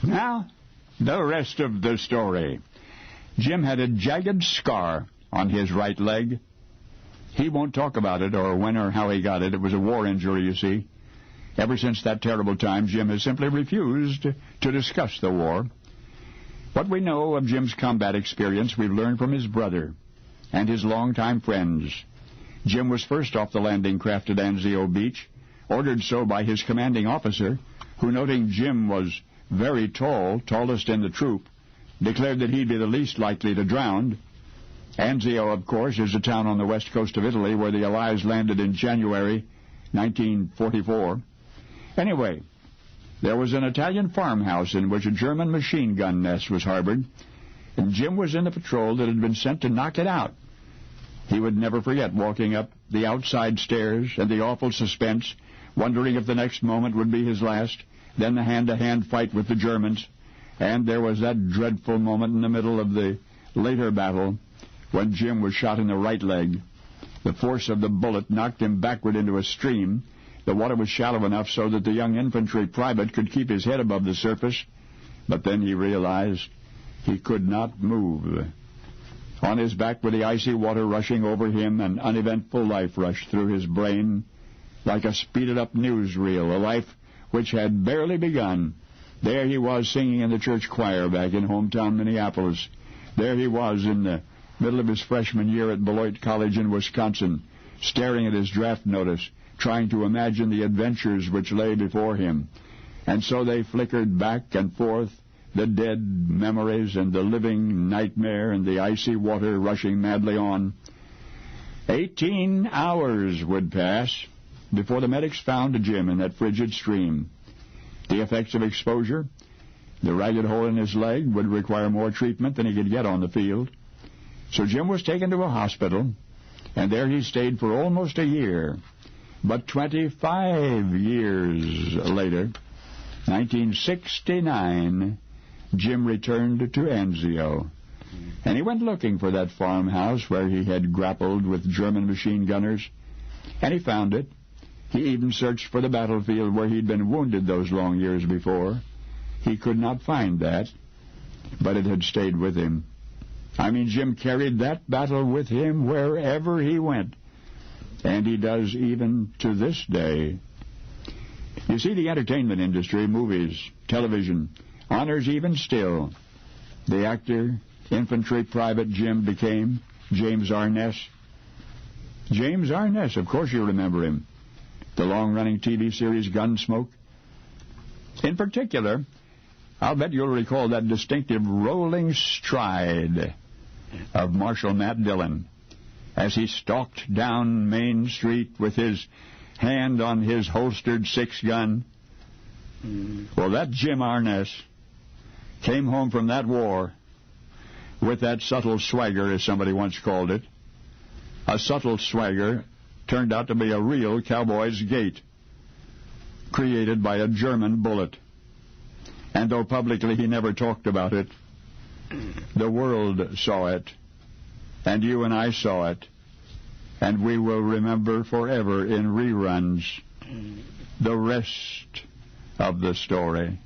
Now, the rest of the story. Jim had a jagged scar on his right leg. He won't talk about it or when or how he got it. It was a war injury, you see. Ever since that terrible time, Jim has simply refused to discuss the war. What we know of Jim's combat experience we've learned from his brother and his longtime friends. Jim was first off the landing craft at Anzio Beach, ordered so by his commanding officer, who, noting Jim was very tall, tallest in the troop, declared that he'd be the least likely to drown. Anzio, of course, is a town on the west coast of Italy where the Allies landed in January 1944. Anyway, there was an Italian farmhouse in which a German machine gun nest was harbored, and Jim was in the patrol that had been sent to knock it out. He would never forget walking up the outside stairs and the awful suspense, wondering if the next moment would be his last, then the hand-to-hand fight with the Germans, and there was that dreadful moment in the middle of the later battle when Jim was shot in the right leg. The force of the bullet knocked him backward into a stream. The water was shallow enough so that the young infantry private could keep his head above the surface, but then he realized he could not move. On his back with the icy water rushing over him, an uneventful life rushed through his brain like a speeded-up newsreel, a life which had barely begun. There he was singing in the church choir back in hometown Minneapolis. There he was in the middle of his freshman year at Beloit College in Wisconsin, staring at his draft notice, trying to imagine the adventures which lay before him. And so they flickered back and forth, the dead memories and the living nightmare and the icy water rushing madly on. 18 hours would pass before the medics found Jim in that frigid stream. The effects of exposure, the ragged hole in his leg, would require more treatment than he could get on the field. So Jim was taken to a hospital, and there he stayed for almost a year. But 25 years later, 1969, Jim returned to Anzio, and he went looking for that farmhouse where he had grappled with German machine gunners, and he found it. He even searched for the battlefield where he'd been wounded those long years before. He could not find that, but it had stayed with him. I mean, Jim carried that battle with him wherever he went, and he does even to this day. You see, the entertainment industry, movies, television, honors even still the actor, infantry private Jim became, James Arness. James Arness, of course you remember him. The long-running TV series Gunsmoke. In particular, I'll bet you'll recall that distinctive rolling stride of Marshal Matt Dillon as he stalked down Main Street with his hand on his holstered 6-gun. Well, that Jim Arness came home from that war with that subtle swagger, as somebody once called it. A subtle swagger turned out to be a real cowboy's gait, created by a German bullet. And though publicly he never talked about it, the world saw it, and you and I saw it, and we will remember forever in reruns the rest of the story.